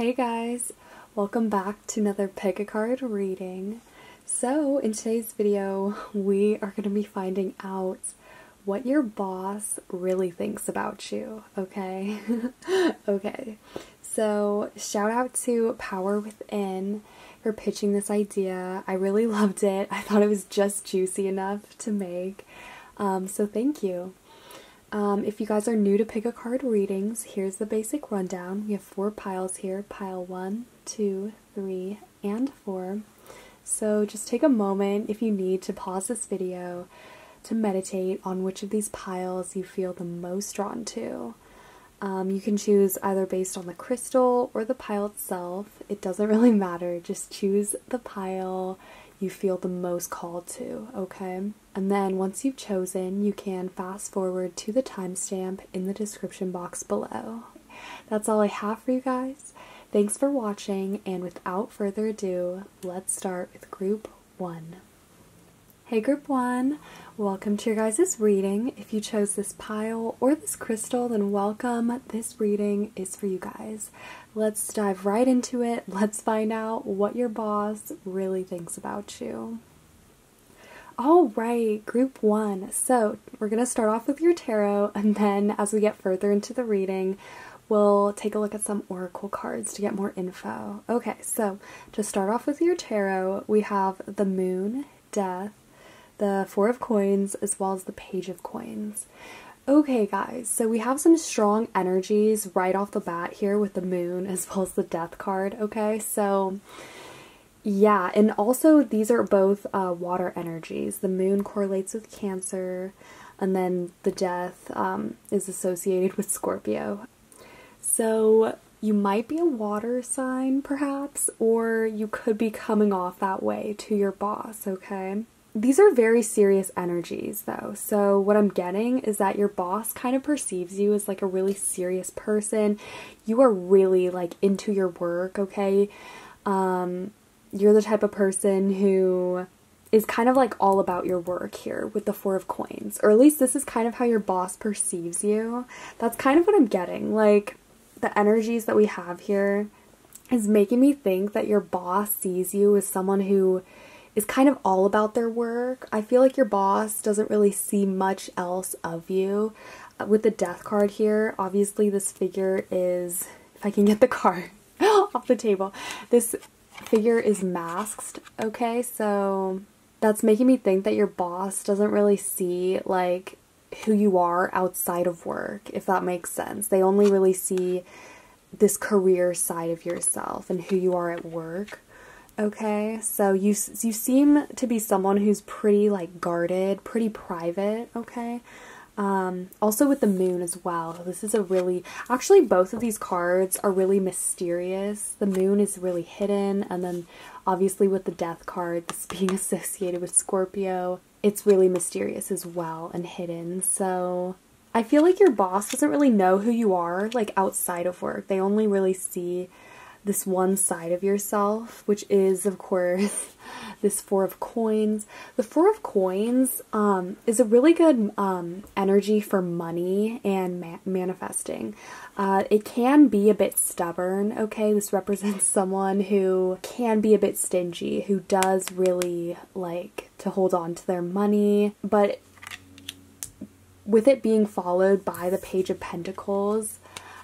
Hey guys, welcome back to another pick a card reading. So in today's video, we are going to be finding out what your boss really thinks about you, okay? Okay, so shout out to Power Within for pitching this idea. I really loved it. I thought it was just juicy enough to make, so thank you. If you guys are new to pick a card readings, here's the basic rundown. We have 4 piles here, pile 1, 2, 3, and 4. So just take a moment if you need to pause this video to meditate on which of these piles you feel the most drawn to. You can choose either based on the crystal or the pile itself. It doesn't really matter, just choose the pile you feel the most called to, okay? And then once you've chosen, you can fast forward to the timestamp in the description box below. That's all I have for you guys. Thanks for watching, and without further ado, let's start with group 1. Hey group 1, welcome to your guys' reading. If you chose this pile or this crystal, then welcome. This reading is for you guys. Let's dive right into it. Let's find out what your boss really thinks about you. Alright, group 1. So we're going to start off with your tarot, and then as we get further into the reading, we'll take a look at some oracle cards to get more info. Okay, so to start off with your tarot, we have the Moon, Death, the 4 of Coins, as well as the Page of Coins. Okay guys, so we have some strong energies right off the bat here with the Moon as well as the Death card, okay? So yeah, and also these are both water energies. The Moon correlates with Cancer, and then the Death is associated with Scorpio. So you might be a water sign perhaps, or you could be coming off that way to your boss, okay? These are very serious energies though, so what I'm getting is that your boss kind of perceives you as like a really serious person. You are really like into your work, okay? You're the type of person who is kind of like all about your work here with the 4 of Coins, or at least this is kind of how your boss perceives you. That's kind of what I'm getting. Like, the energies that we have here is making me think that your boss sees you as someone who is kind of all about their work. I feel like your boss doesn't really see much else of you. With the Death card here, obviously this figure is, if I can get the card off the table, this figure is masked, okay? So that's making me think that your boss doesn't really see like who you are outside of work, if that makes sense. They only really see this career side of yourself and who you are at work. Okay, so you seem to be someone who's pretty like guarded, pretty private, okay? Also with the Moon as well. This is a really, actually both of these cards are really mysterious. The Moon is really hidden, and then obviously with the Death card, this being associated with Scorpio, it's really mysterious as well and hidden. So I feel like your boss doesn't really know who you are like outside of work. They only really see this one side of yourself, which is of course this 4 of Coins. The 4 of Coins is a really good energy for money and manifesting. It can be a bit stubborn, okay? This represents someone who can be a bit stingy, who does really like to hold on to their money, but with it being followed by the Page of Pentacles,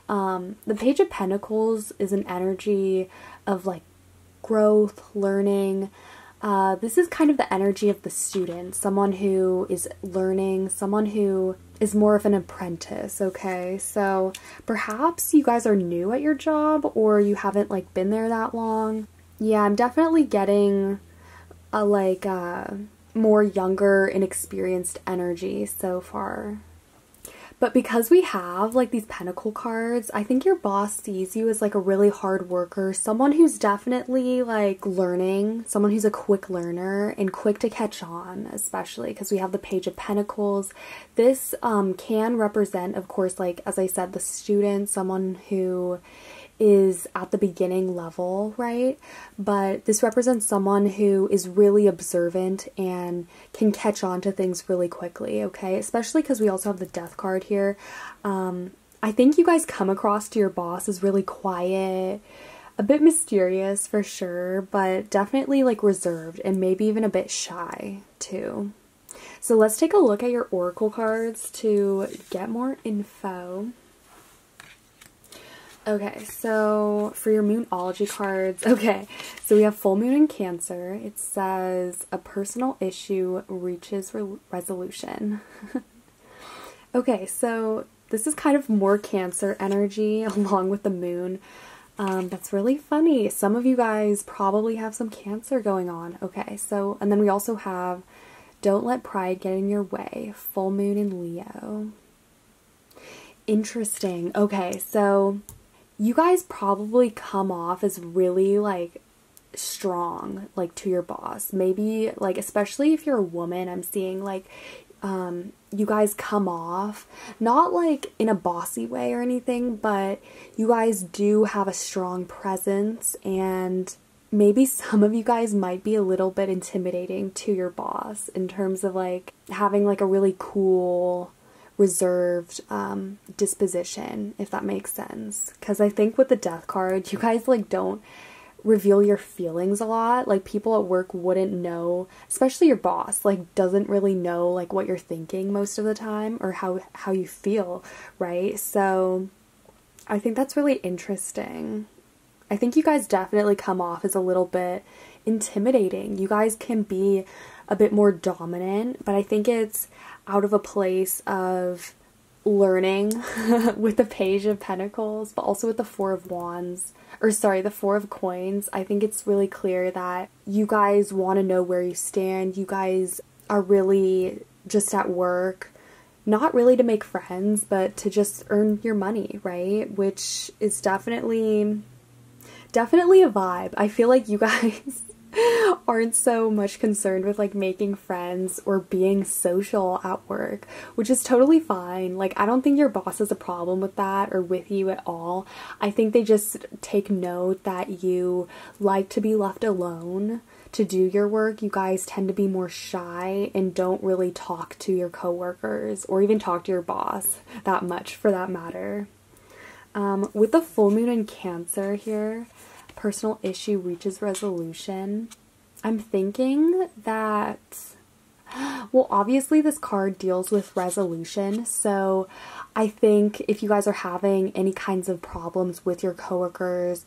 the Page of Pentacles is an energy of like growth, learning. This is kind of the energy of the student, someone who is learning, someone who is more of an apprentice, okay? So perhaps you guys are new at your job, or you haven't like been there that long. Yeah, I'm definitely getting a more younger, inexperienced energy so far. But because we have like these pentacle cards, I think your boss sees you as like a really hard worker, someone who's definitely like learning, someone who's a quick learner and quick to catch on, especially because we have the Page of Pentacles. This can represent, of course, like as I said, the student, someone who is at the beginning level, right? But this represents someone who is really observant and can catch on to things really quickly, okay? Especially because we also have the Death card here. I think you guys come across to your boss as really quiet, a bit mysterious for sure, but definitely like reserved and maybe even a bit shy too. So let's take a look at your oracle cards to get more info. Okay, so for your Moonology cards, okay, so we have full moon in Cancer. It says a personal issue reaches resolution. Okay, so this is kind of more Cancer energy along with the moon. That's really funny. Some of you guys probably have some Cancer going on. Okay, so, and then we also have don't let pride get in your way, full moon in Leo. Interesting. Okay, so you guys probably come off as really like strong, like to your boss. Maybe like, especially if you're a woman, I'm seeing like you guys come off not like in a bossy way or anything, but you guys do have a strong presence, and maybe some of you guys might be a little bit intimidating to your boss in terms of like having like a really cool reserved disposition, if that makes sense. Because I think with the Death card, you guys like don't reveal your feelings a lot. Like people at work wouldn't know, especially your boss, like doesn't really know like what you're thinking most of the time or how you feel, right? So I think that's really interesting. I think you guys definitely come off as a little bit intimidating. You guys can be a bit more dominant, but I think it's out of a place of learning with the Page of Pentacles, but also with the Four of Wands, or sorry, the Four of Coins. I think it's really clear that you guys want to know where you stand. You guys are really just at work, not really to make friends, but to just earn your money, right? Which is definitely a vibe. I feel like you guys aren't so much concerned with like making friends or being social at work, which is totally fine. Like I don't think your boss has a problem with that or with you at all. I think they just take note that you like to be left alone to do your work. You guys tend to be more shy and don't really talk to your coworkers or even talk to your boss that much for that matter. With the full moon in Cancer here, personal issue reaches resolution. I'm thinking that, well, obviously this card deals with resolution, so I think if you guys are having any kinds of problems with your coworkers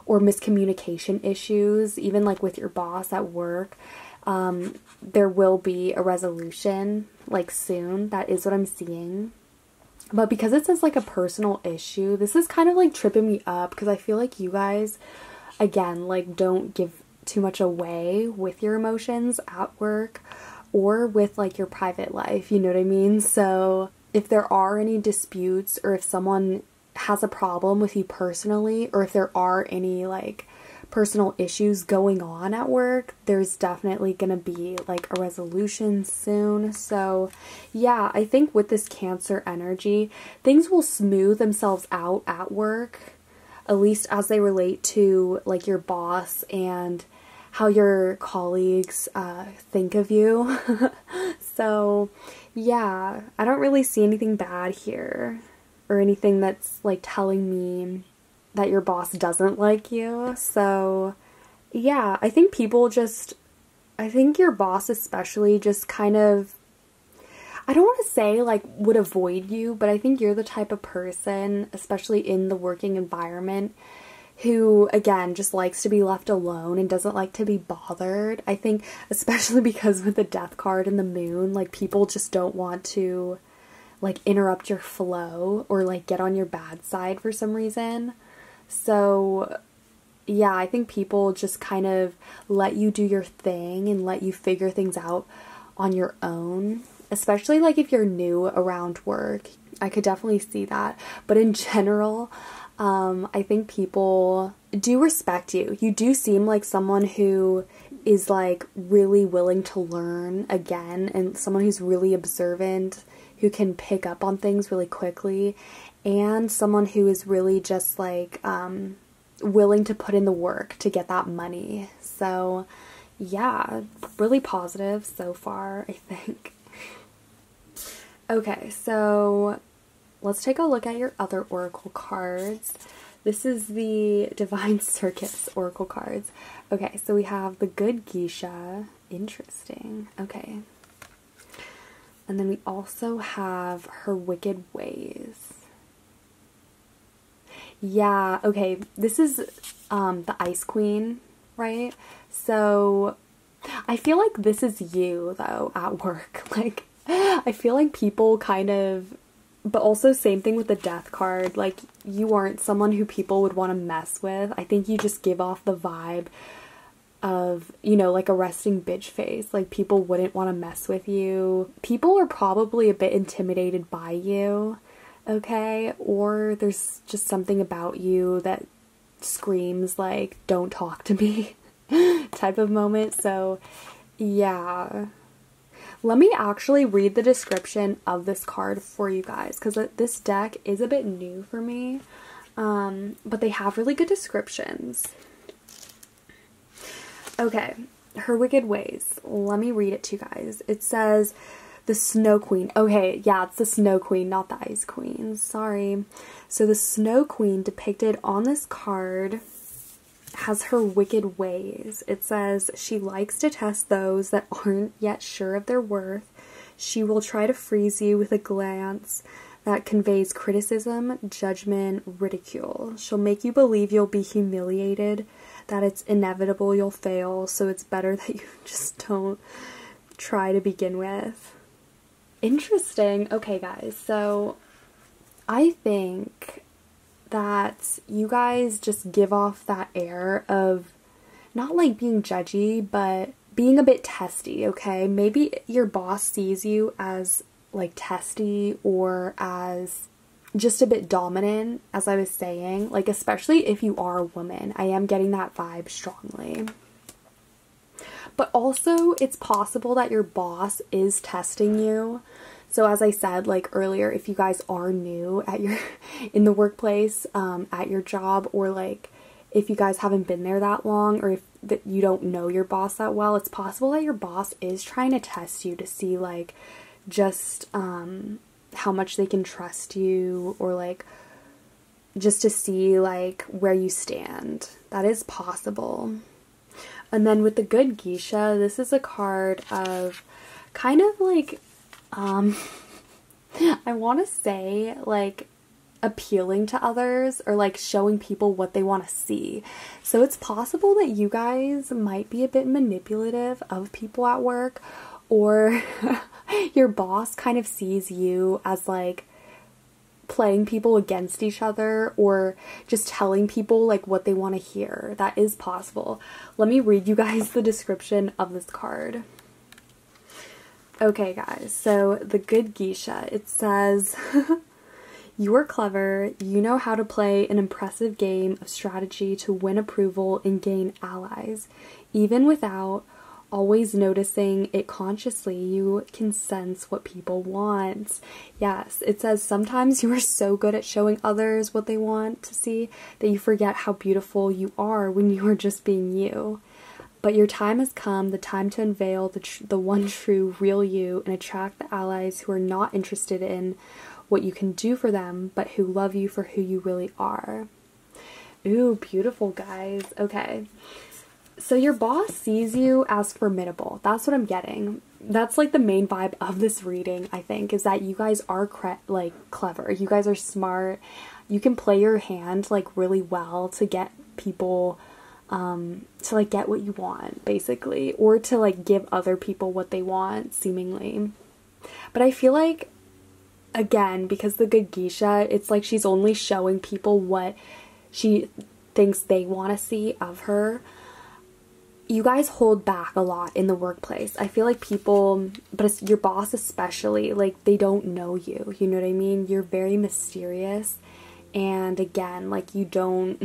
or miscommunication issues, even like with your boss at work, there will be a resolution like soon. That is what I'm seeing. But because it says like a personal issue, this is kind of like tripping me up because I feel like you guys, again, like don't give too much away with your emotions at work or with like your private life, you know what I mean? So if there are any disputes or if someone has a problem with you personally, or if there are any like personal issues going on at work, there's definitely gonna be like a resolution soon. So yeah, I think with this Cancer energy, things will smooth themselves out at work, at least as they relate to like your boss and how your colleagues think of you. So yeah, I don't really see anything bad here or anything that's like telling me that your boss doesn't like you. So yeah, I think people just, I think your boss especially just kind of, I don't want to say like would avoid you, but I think you're the type of person, especially in the working environment, who again just likes to be left alone and doesn't like to be bothered. I think especially because with the Death card and the moon, like people just don't want to like interrupt your flow or like get on your bad side for some reason. So yeah, I think people just kind of let you do your thing and let you figure things out on your own, especially like if you're new around work. I could definitely see that. But in general, I think people do respect you. You do seem like someone who is like really willing to learn again, and someone who's really observant, who can pick up on things really quickly, and someone who is really just like willing to put in the work to get that money. So yeah, really positive so far, I think. Okay, so let's take a look at your other oracle cards. This is the Divine Circus Oracle cards. Okay, so we have the Good Geisha. Interesting. Okay. And then we also have Her Wicked Ways. Yeah, okay. This is the Ice Queen, right? So I feel like this is you, though, at work. Like, I feel like people kind of... But also same thing with the Death card. Like, you aren't someone who people would want to mess with. I think you just give off the vibe of, you know, like a resting bitch face. Like, people wouldn't want to mess with you. People are probably a bit intimidated by you, okay? Or there's just something about you that screams, like, don't talk to me type of moment. So, yeah. Let me actually read the description of this card for you guys, because this deck is a bit new for me, but they have really good descriptions. Okay, Her Wicked Ways. Let me read it to you guys. It says, the Snow Queen. Okay, yeah, it's the Snow Queen, not the Ice Queen. Sorry. So the Snow Queen depicted on this card has her wicked ways. It says she likes to test those that aren't yet sure of their worth. She will try to freeze you with a glance that conveys criticism, judgment, ridicule. She'll make you believe you'll be humiliated, that it's inevitable you'll fail, so it's better that you just don't try to begin with. Interesting. Okay, guys, so I think that you guys just give off that air of not like being judgy, but being a bit testy, okay? Maybe your boss sees you as like testy or as just a bit dominant, as I was saying, like especially if you are a woman. I am getting that vibe strongly. But also it's possible that your boss is testing you. So as I said, like earlier, if you guys are new at in the workplace, at your job, or like if you guys haven't been there that long, or if you don't know your boss that well, it's possible that your boss is trying to test you to see like just how much they can trust you, or like just to see like where you stand. That is possible. And then with the Good Geisha, this is a card of kind of like I want to say like appealing to others, or like showing people what they want to see. So it's possible that you guys might be a bit manipulative of people at work, or your boss kind of sees you as like playing people against each other, or just telling people like what they want to hear. That is possible. Let me read you guys the description of this card. Okay guys, so the Good Geisha, it says, you are clever, you know how to play an impressive game of strategy to win approval and gain allies. Even without always noticing it consciously, you can sense what people want. Yes, it says sometimes you are so good at showing others what they want to see that you forget how beautiful you are when you are just being you. But your time has come, the time to unveil the one true real you and attract the allies who are not interested in what you can do for them, but who love you for who you really are. Ooh, beautiful, guys. Okay. So your boss sees you as formidable. That's what I'm getting. That's like the main vibe of this reading, I think, is that you guys are like clever. You guys are smart. You can play your hand like really well to get people to like get what you want, basically, or to like give other people what they want, seemingly. But I feel like, again, because the Good Geisha, it's like she's only showing people what she thinks they want to see of her. You guys hold back a lot in the workplace. I feel like people, but it's your boss especially, like they don't know you, you know what I mean? You're very mysterious. And again, like you don't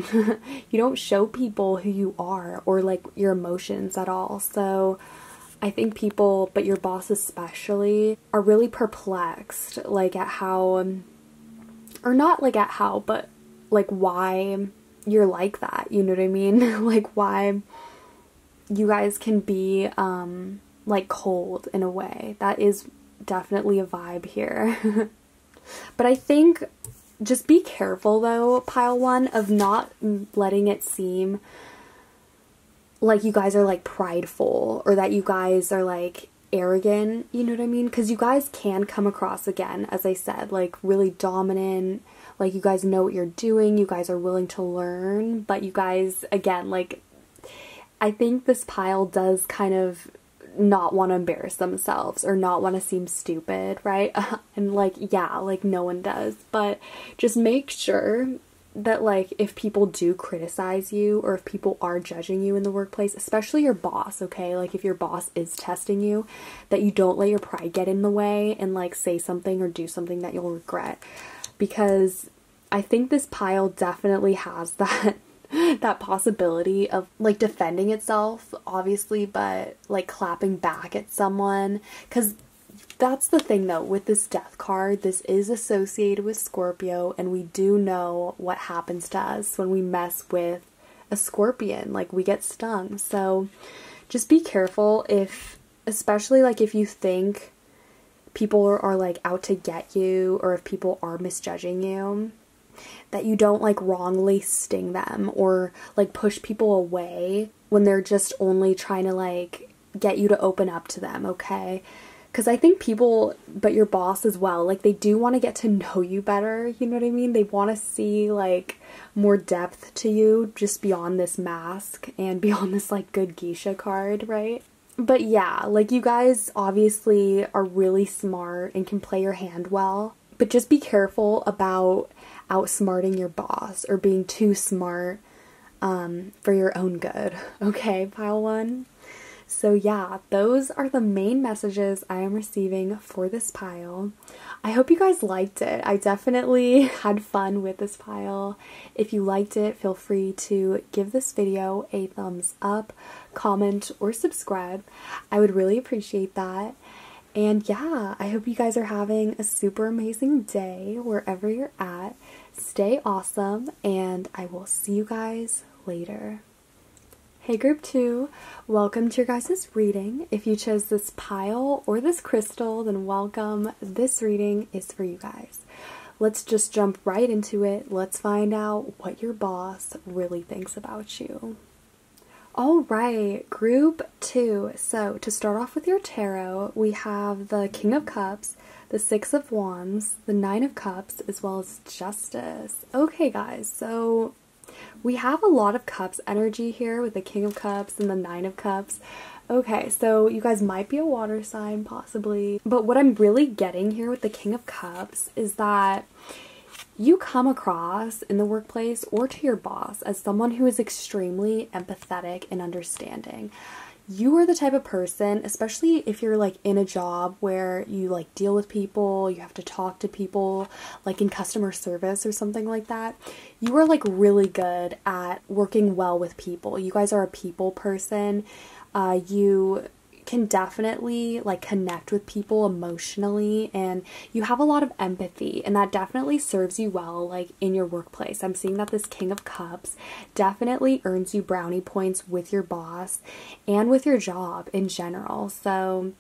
you don't show people who you are or like your emotions at all. So I think people, but your boss especially, are really perplexed like at how, or not like at how, but like why you're like that, you know what I mean? Like why you guys can be like cold in a way. That is definitely a vibe here. But I think just be careful though, pile one, of not letting it seem like you guys are like prideful or that you guys are like arrogant, you know what I mean? Because you guys can come across, again, as I said, like really dominant, like you guys know what you're doing, you guys are willing to learn, but you guys, again, like, I think this pile does kind of not want to embarrass themselves or not want to seem stupid, right? And like, yeah, like no one does, but just make sure that like if people do criticize you or if people are judging you in the workplace, especially your boss, okay, like if your boss is testing you, that you don't let your pride get in the way and like say something or do something that you'll regret, because I think this pile definitely has that that possibility of like defending itself, obviously, but like clapping back at someone, because that's the thing though, with this death card, this is associated with Scorpio, and we do know what happens to us when we mess with a scorpion, like we get stung. So just be careful if, especially like if you think people are like out to get you, or if people are misjudging you, that you don't like wrongly sting them or like push people away when they're just only trying to like get you to open up to them, okay? Because I think people, but your boss as well, like they do want to get to know you better, you know what I mean? They want to see like more depth to you just beyond this mask and beyond this like good geisha card, right? But yeah, like you guys obviously are really smart and can play your hand well, but just be careful about outsmarting your boss or being too smart for your own good, okay, pile one? So yeah, those are the main messages I am receiving for this pile. I hope you guys liked it. I definitely had fun with this pile. If you liked it, feel free to give this video a thumbs up, comment, or subscribe. I would really appreciate that. And yeah, I hope you guys are having a super amazing day wherever you're at. Stay awesome, and I will see you guys later. Hey group 2, welcome to your guys' reading. If you chose this pile or this crystal, then welcome. This reading is for you guys. Let's just jump right into it. Let's find out what your boss really thinks about you. Alright, group 2. So to start off with your tarot, we have the King of Cups, the Six of Wands, the Nine of Cups, as well as Justice. Okay guys, so we have a lot of Cups energy here with the King of Cups and the Nine of Cups. Okay, so you guys might be a water sign, possibly. But what I'm really getting here with the King of Cups is that you come across in the workplace or to your boss as someone who is extremely empathetic and understanding. You are the type of person, especially if you're like in a job where you like deal with people, you have to talk to people, like in customer service or something like that. You are like really good at working well with people. You guys are a people person. You can definitely like connect with people emotionally, and you have a lot of empathy, and that definitely serves you well like in your workplace. I'm seeing that this King of Cups definitely earns you brownie points with your boss and with your job in general. So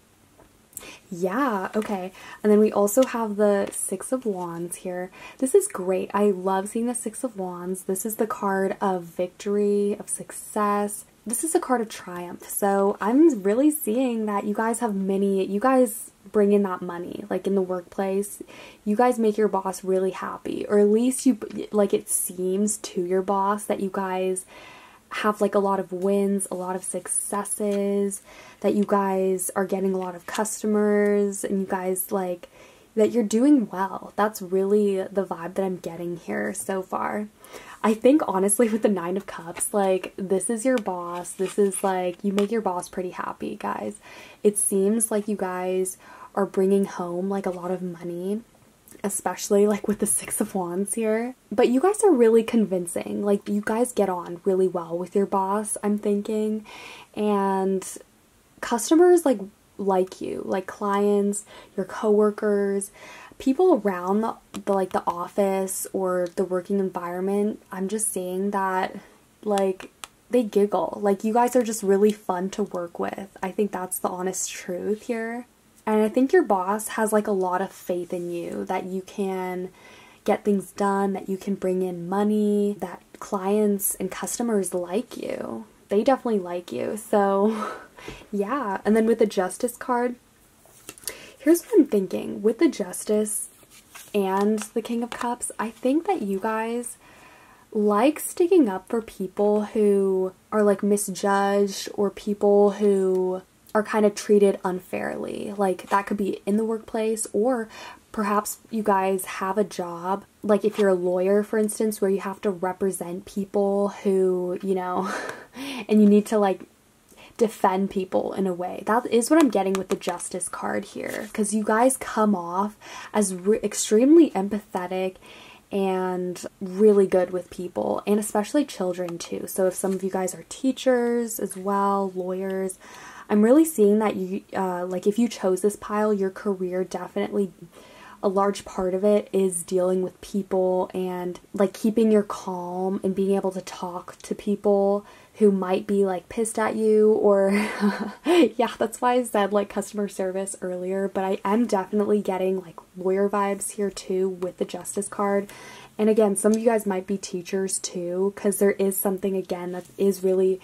yeah, okay. And then we also have the Six of Wands here. This is great. I love seeing the Six of Wands. This is the card of victory, of success. This is a card of triumph. So I'm really seeing that you guys you guys bring in that money, like in the workplace. You guys make your boss really happy, or at least you, like it seems to your boss that you guys have like a lot of wins, a lot of successes, that you guys are getting a lot of customers, and you guys like that you're doing well. That's really the vibe that I'm getting here so far. I think honestly with the Nine of Cups, like this is your boss. This is like, you make your boss pretty happy, guys. It seems like you guys are bringing home like a lot of money, especially like with the Six of Wands here. But you guys are really convincing. Like you guys get on really well with your boss, I'm thinking. And customers like you, like clients, your coworkers, people around the office or the working environment, I'm just saying that like they giggle. Like you guys are just really fun to work with. I think that's the honest truth here. And I think your boss has like a lot of faith in you that you can get things done, that you can bring in money, that clients and customers like you. They definitely like you. So yeah. And then with the Justice card, here's what I'm thinking. With the Justice and the King of Cups, I think that you guys like sticking up for people who are like misjudged, or people who are kind of treated unfairly. Like that could be in the workplace, or perhaps you guys have a job, like if you're a lawyer, for instance, where you have to represent people who, you know, and you need to like defend people in a way. That is what I'm getting with the Justice card here, because you guys come off as extremely empathetic and really good with people, and especially children too. So if some of you guys are teachers as well, lawyers, I'm really seeing that you, like if you chose this pile, your career definitely, a large part of it is dealing with people and like keeping your calm and being able to talk to people who might be like pissed at you, or yeah, that's why I said like customer service earlier, but I am definitely getting like lawyer vibes here too with the Justice card. And again, some of you guys might be teachers too, because there is something again that is really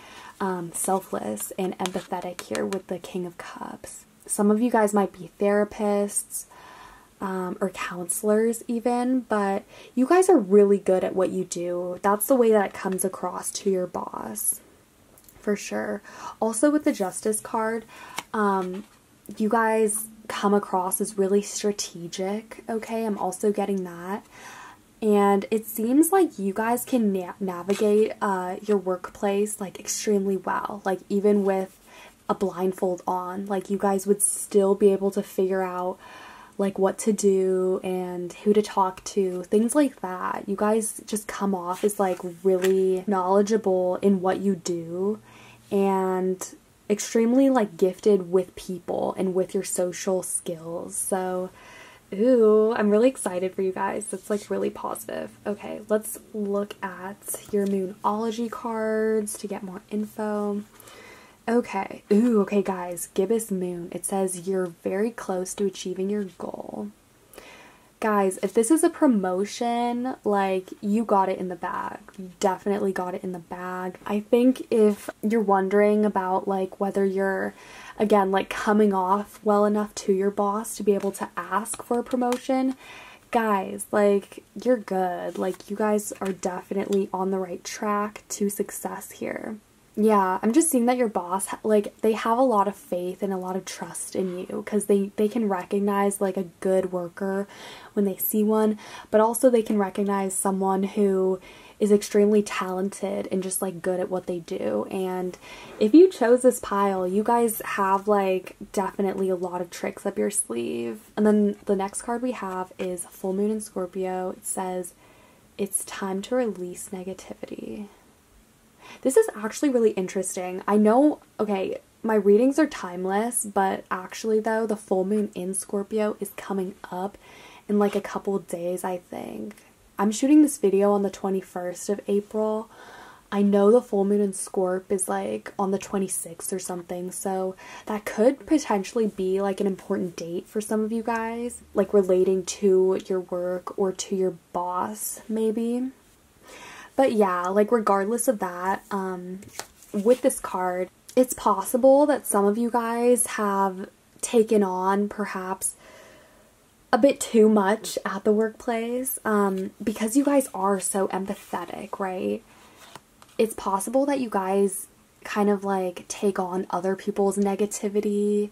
selfless and empathetic here with the King of Cups. Some of you guys might be therapists, or counselors even, but you guys are really good at what you do. That's the way that it comes across to your boss, for sure. Also with the Justice card, you guys come across as really strategic, okay? I'm also getting that. And it seems like you guys can navigate your workplace like extremely well, like even with a blindfold on, like you guys would still be able to figure out like what to do and who to talk to, things like that. You guys just come off as like really knowledgeable in what you do and extremely like gifted with people and with your social skills. So, ooh, I'm really excited for you guys. That's like really positive. Okay, let's look at your Moonology cards to get more info. Okay. Ooh, okay guys, Gibbous Moon. It says you're very close to achieving your goal. Guys, if this is a promotion, like you got it in the bag. You definitely got it in the bag. I think if you're wondering about like whether you're, again, like coming off well enough to your boss to be able to ask for a promotion, guys, like you're good. Like you guys are definitely on the right track to success here. Yeah, I'm just seeing that your boss, like, they have a lot of faith and a lot of trust in you, because they can recognize, like, a good worker when they see one, but also they can recognize someone who is extremely talented and just, like, good at what they do. And if you chose this pile, you guys have, like, definitely a lot of tricks up your sleeve. And then the next card we have is Full Moon in Scorpio. It says, it's time to release negativity. This is actually really interesting. I know, okay, my readings are timeless, but actually though, the full moon in Scorpio is coming up in like a couple days, I think. I'm shooting this video on the 21st of April. I know the full moon in Scorp is like on the 26th or something, so that could potentially be like an important date for some of you guys, like relating to your work or to your boss, maybe. But yeah, like regardless of that, with this card, it's possible that some of you guys have taken on perhaps a bit too much at the workplace, because you guys are so empathetic, right? It's possible that you guys kind of like take on other people's negativity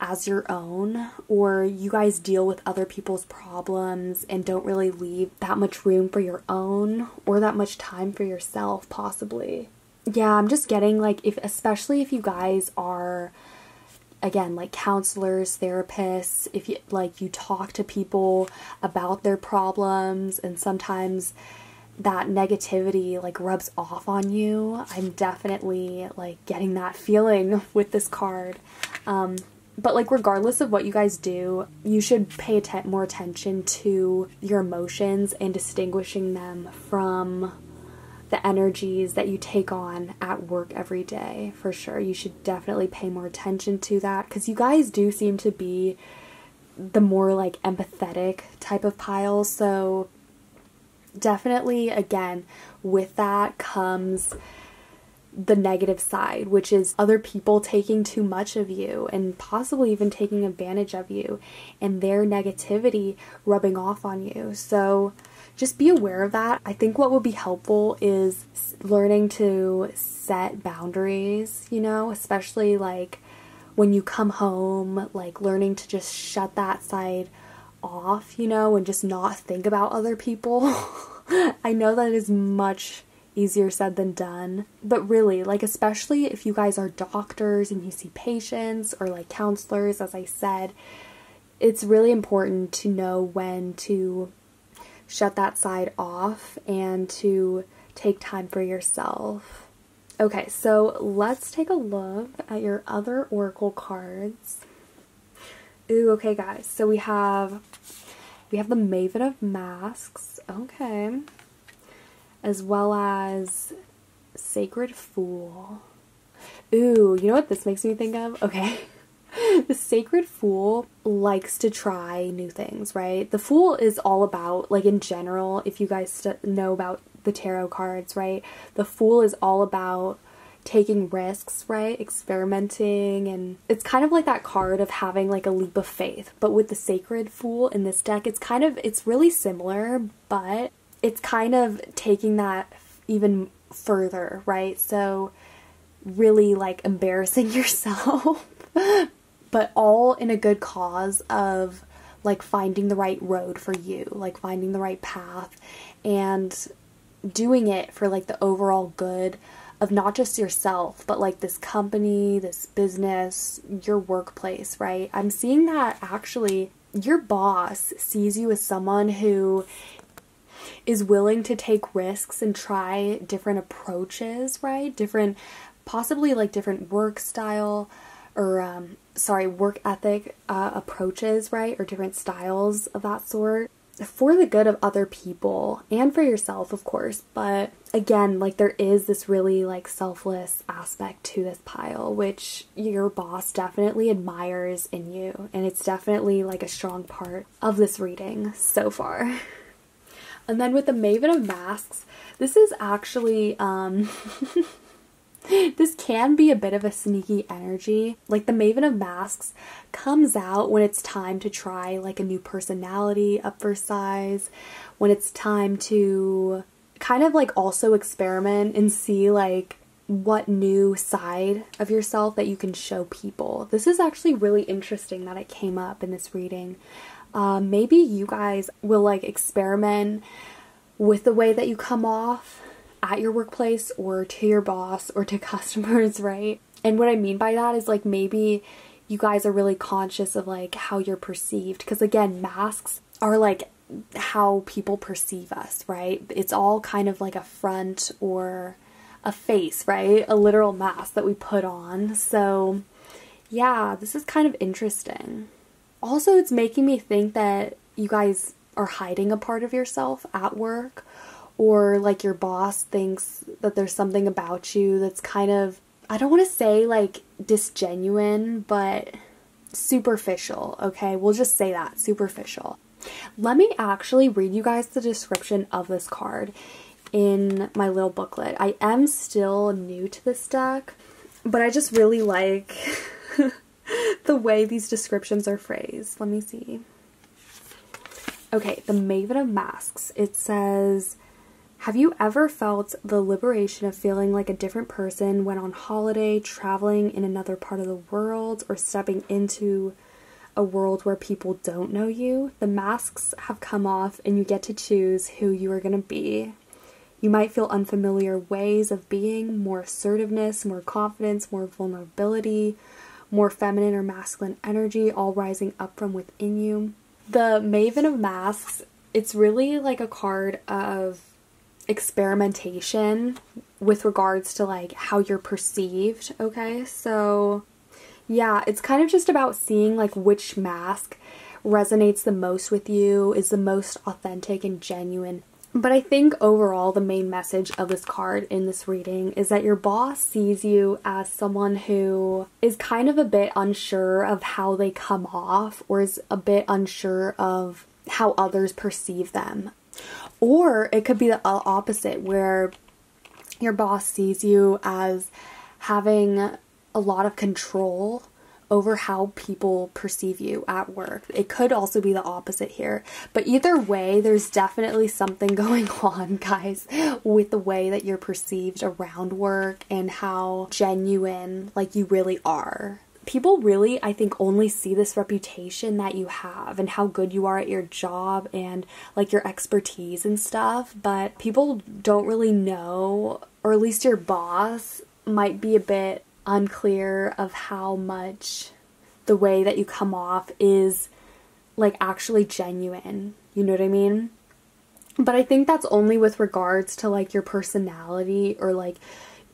as your own, or you guys deal with other people's problems and don't really leave that much room for your own or that much time for yourself, possibly. Yeah, I'm just getting like, especially if you guys are, again, like counselors, therapists, if you like, you talk to people about their problems and sometimes that negativity like rubs off on you. I'm definitely like getting that feeling with this card. But like regardless of what you guys do, you should pay more attention to your emotions and distinguishing them from the energies that you take on at work every day, for sure. You should definitely pay more attention to that, because you guys do seem to be the more like empathetic type of pile. So definitely, again, with that comes the negative side, which is other people taking too much of you and possibly even taking advantage of you and their negativity rubbing off on you. So just be aware of that. I think what would be helpful is learning to set boundaries, you know, especially like when you come home, like learning to just shut that side off, you know, and just not think about other people. I know that is much easier said than done, but really, like, especially if you guys are doctors and you see patients or like counselors, as I said, it's really important to know when to shut that side off and to take time for yourself. Okay, so let's take a look at your other oracle cards. Ooh, okay guys, so we have the Maven of Masks, okay, as well as Sacred Fool. Ooh, you know what this makes me think of? Okay. The Sacred Fool likes to try new things, right? The Fool is all about, like in general, if you guys know about the tarot cards, right? The Fool is all about taking risks, right? Experimenting, and it's kind of like that card of having like a leap of faith. But with the Sacred Fool in this deck, it's really similar, but it's kind of taking that even further, right? So really like embarrassing yourself, but all in a good cause of like finding the right road for you, like finding the right path and doing it for like the overall good of not just yourself, but like this company, this business, your workplace, right? I'm seeing that actually your boss sees you as someone who is willing to take risks and try different approaches, right? Possibly like different work style or, work ethic approaches, right? Or different styles of that sort for the good of other people and for yourself, of course. But again, like there is this really like selfless aspect to this pile, which your boss definitely admires in you. And it's definitely like a strong part of this reading so far. And then with the Maven of Masks, this is actually, this can be a bit of a sneaky energy. Like the Maven of Masks comes out when it's time to try like a new personality up for size, when it's time to kind of like also experiment and see like what new side of yourself that you can show people. This is actually really interesting that it came up in this reading. Maybe you guys will like experiment with the way that you come off at your workplace or to your boss or to customers, right? And what I mean by that is like maybe you guys are really conscious of like how you're perceived, because again, masks are like how people perceive us, right? It's all kind of like a front or a face, right? A literal mask that we put on. So yeah, this is kind of interesting. Also, it's making me think that you guys are hiding a part of yourself at work, or like your boss thinks that there's something about you that's kind of, I don't want to say like disgenuine, but superficial, okay? We'll just say that, superficial. Let me actually read you guys the description of this card in my little booklet. I am still new to this deck, but I just really like the way these descriptions are phrased. Let me see. Okay, the Maven of Masks. It says, have you ever felt the liberation of feeling like a different person when on holiday, traveling in another part of the world, or stepping into a world where people don't know you? The masks have come off and you get to choose who you are going to be. You might feel unfamiliar ways of being, more assertiveness, more confidence, more vulnerability, more feminine or masculine energy, all rising up from within you. The Maven of Masks, it's really like a card of experimentation with regards to like how you're perceived, okay? So yeah, it's kind of just about seeing like which mask resonates the most with you, is the most authentic and genuine. But I think overall the main message of this card in this reading is that your boss sees you as someone who is kind of a bit unsure of how they come off, or is a bit unsure of how others perceive them. Or it could be the opposite, where your boss sees you as having a lot of control over how people perceive you at work. It could also be the opposite here. But either way, there's definitely something going on, guys, with the way that you're perceived around work and how genuine, like, you really are. People really, I think, only see this reputation that you have and how good you are at your job and, like, your expertise and stuff. But people don't really know, or at least your boss might be a bit unclear of how much the way that you come off is, like, actually genuine. You know what I mean? But I think that's only with regards to, like, your personality or, like,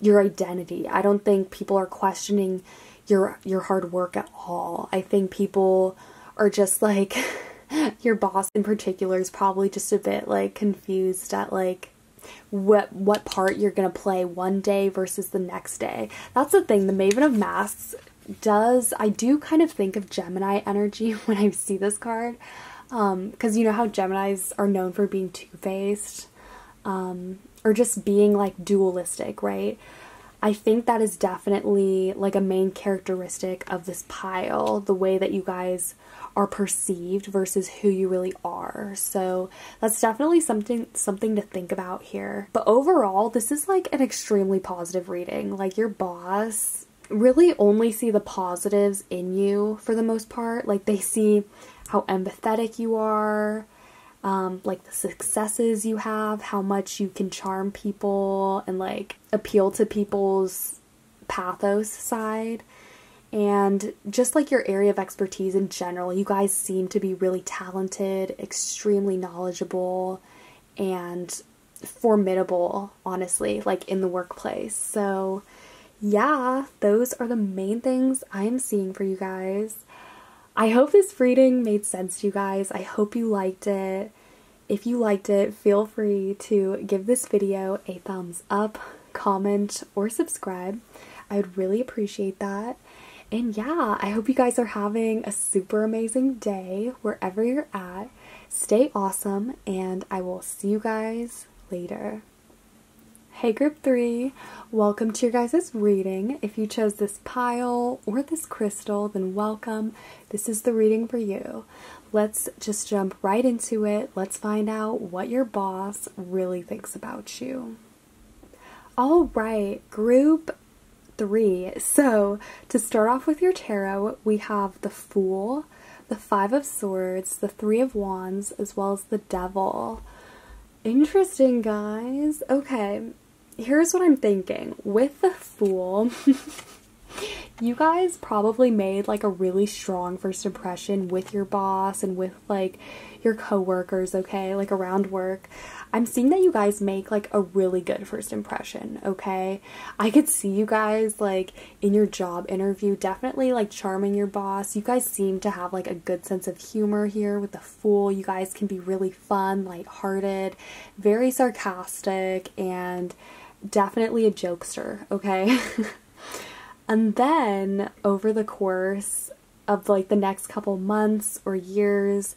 your identity. I don't think people are questioning your hard work at all. I think people are just, like, your boss in particular is probably just a bit, like, confused at, like, what part you're gonna play one day versus the next day. That's the thing. The Maven of Masks I do kind of think of Gemini energy when I see this card, because you know how Geminis are known for being two-faced, or just being, like, dualistic, right? I think that is definitely, like, a main characteristic of this pile, the way that you guys are perceived versus who you really are. So that's definitely something to think about here. But overall, this is, like, an extremely positive reading. Like, your boss really only see the positives in you for the most part. Like, they see how empathetic you are, like, the successes you have, how much you can charm people and, like, appeal to people's pathos side, and just, like, your area of expertise in general. You guys seem to be really talented, extremely knowledgeable, and formidable, honestly, like, in the workplace. So yeah, those are the main things I'm seeing for you guys. I hope this reading made sense to you guys. I hope you liked it. If you liked it, feel free to give this video a thumbs up, comment, or subscribe. I would really appreciate that. And yeah, I hope you guys are having a super amazing day wherever you're at. Stay awesome, and I will see you guys later. Hey Group 3, welcome to your guys' reading. If you chose this pile or this crystal, then welcome. This is the reading for you. Let's just jump right into it. Let's find out what your boss really thinks about you. Alright, Group 3. So, to start off with your tarot, we have the Fool, the Five of Swords, the Three of Wands, as well as the Devil. Interesting, guys. Okay. Here's what I'm thinking. With the Fool, you guys probably made, like, a really strong first impression with your boss and with, like, your coworkers, okay? Like, around work. I'm seeing that you guys make, like, a really good first impression, okay? I could see you guys, like, in your job interview, definitely, like, charming your boss. You guys seem to have, like, a good sense of humor here with the Fool. You guys can be really fun, lighthearted, very sarcastic, and definitely a jokester, okay? And then over the course of, like, the next couple months or years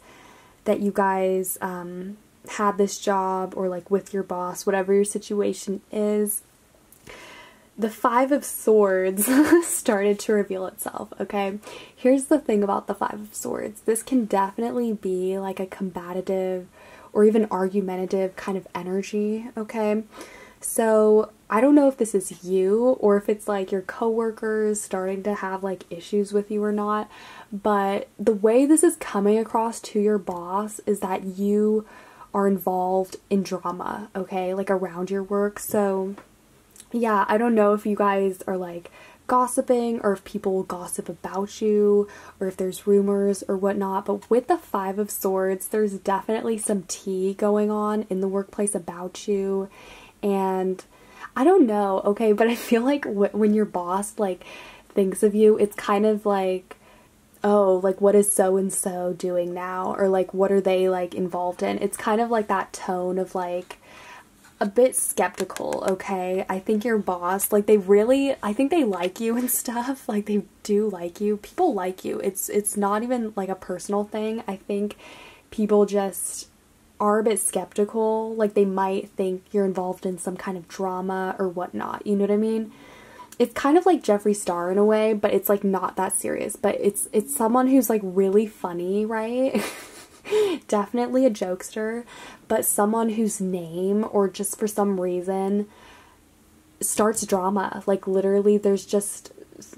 that you guys had this job, or, like, with your boss, whatever your situation is, the Five of Swords started to reveal itself, okay? Here's the thing about the Five of Swords. This can definitely be, like, a combative or even argumentative kind of energy, okay? So I don't know if this is you or if it's, like, your coworkers starting to have, like, issues with you or not, but the way this is coming across to your boss is that you are involved in drama, okay, like, around your work. So yeah, I don't know if you guys are, like, gossiping or if people will gossip about you or if there's rumors or whatnot, but with the Five of Swords, there's definitely some tea going on in the workplace about you. And I don't know, okay, but I feel like when your boss, like, thinks of you, it's kind of like, oh, like, what is so-and-so doing now? Or, like, what are they, like, involved in? It's kind of like that tone of, like, a bit skeptical, okay? I think your boss, like, I think they like you and stuff. Like, they do like you. People like you. It's not even, like, a personal thing. I think people just are a bit skeptical. Like, they might think you're involved in some kind of drama or whatnot. You know what I mean? It's kind of like Jeffree Star in a way, but it's like not that serious. But it's someone who's like really funny, right? Definitely a jokester, but someone whose name, or just for some reason, starts drama. Like, literally there's just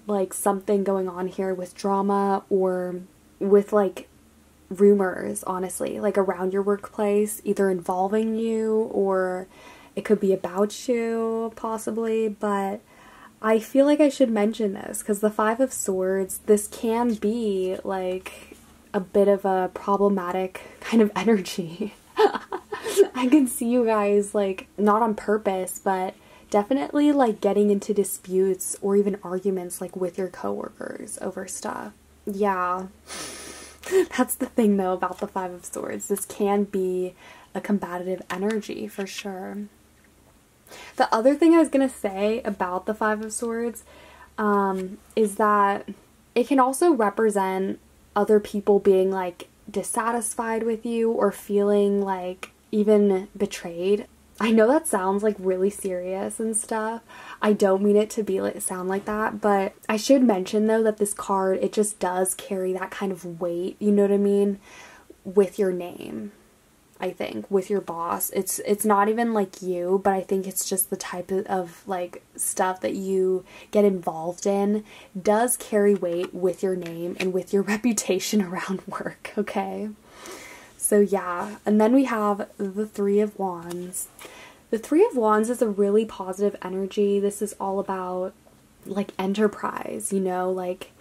like something going on here with drama, or with like rumors, honestly, like around your workplace, either involving you, or it could be about you possibly. But I feel like I should mention this because the Five of Swords, this can be like a bit of a problematic kind of energy. I can see you guys, like, not on purpose, but definitely like getting into disputes or even arguments like with your coworkers over stuff. Yeah. That's the thing though about the Five of Swords. This can be a combative energy for sure. The other thing I was going to say about the Five of Swords is that it can also represent other people being like dissatisfied with you or feeling like even betrayed. I know that sounds like really serious and stuff. I don't mean it to be like sound like that, but I should mention though that this card, it just does carry that kind of weight, you know what I mean, with your name. I think with your boss, it's not even like you, but I think it's just the type of like stuff that you get involved in does carry weight with your name and with your reputation around work. Okay, so yeah. And then we have the Three of Wands. The Three of Wands is a really positive energy. This is all about like enterprise, you know, like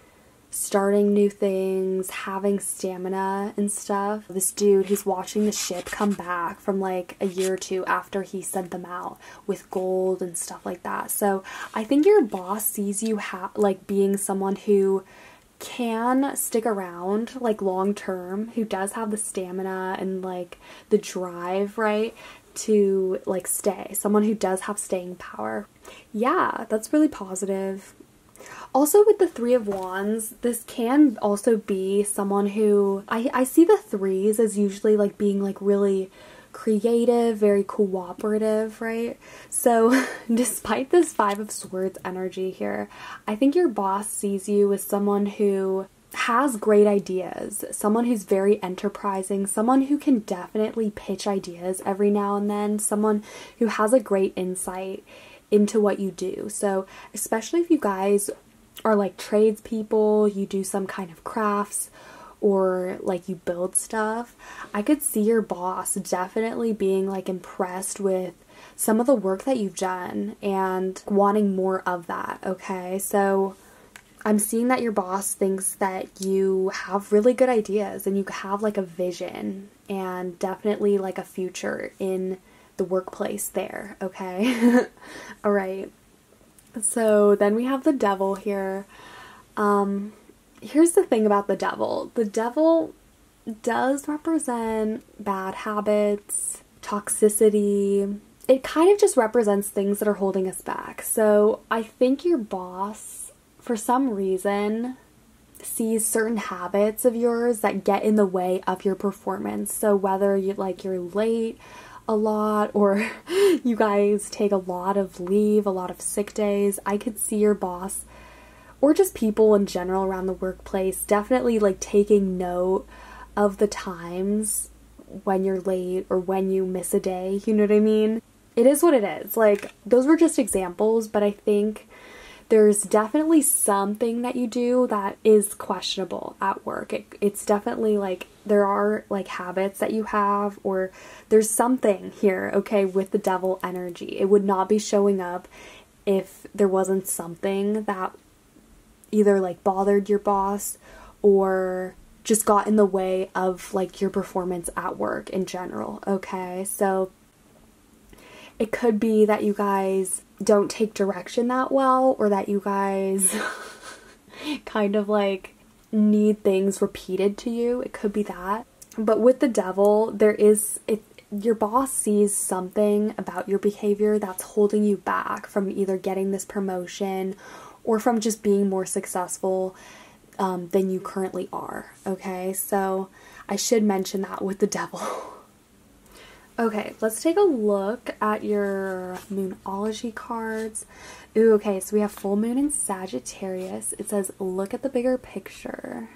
starting new things, having stamina and stuff. This dude, he's watching the ship come back from like a year or two after he sent them out with gold and stuff like that. So I think your boss sees you like being someone who can stick around like long term, who does have the stamina and like the drive, right, to like stay. Someone who does have staying power. Yeah, that's really positive. Also with the Three of Wands, this can also be someone who, I see the threes as usually like being like really creative, very cooperative, right? So despite this Five of Swords energy here, I think your boss sees you as someone who has great ideas, someone who's very enterprising, someone who can definitely pitch ideas every now and then, someone who has a great insight into what you do. So especially if you guys are like tradespeople, you do some kind of crafts, or like you build stuff, I could see your boss definitely being like impressed with some of the work that you've done and wanting more of that. Okay, so I'm seeing that your boss thinks that you have really good ideas and you have like a vision and definitely like a future in the workplace there. Okay. All right. So then we have the Devil here. Here's the thing about the Devil. The Devil does represent bad habits, toxicity. It kind of just represents things that are holding us back. So I think your boss, for some reason, sees certain habits of yours that get in the way of your performance. So whether you're late a lot, or you guys take a lot of leave, a lot of sick days, I could see your boss, or just people in general around the workplace, definitely like taking note of the times when you're late or when you miss a day. You know what I mean? It is what it is. Like, those were just examples, but I think there's definitely something that you do that is questionable at work. It's definitely like there are like habits that you have, or there's something here, okay, with the Devil energy. It would not be showing up if there wasn't something that either like bothered your boss or just got in the way of like your performance at work in general. Okay, so it could be that you guys don't take direction that well, or that you guys kind of like need things repeated to you. It could be that. But with the Devil, your boss sees something about your behavior that's holding you back from either getting this promotion or from just being more successful than you currently are. Okay, so I should mention that with the Devil. Okay, let's take a look at your Moonology cards. Ooh, okay, so we have full moon in Sagittarius. It says, look at the bigger picture.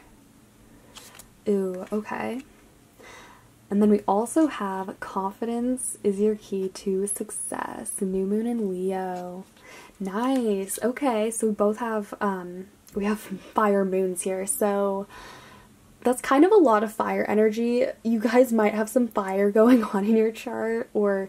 Ooh, okay. And then we also have confidence is your key to success. New moon in Leo. Nice. Okay, so we both have, we have fire moons here, so that's kind of a lot of fire energy. You guys might have some fire going on in your chart, or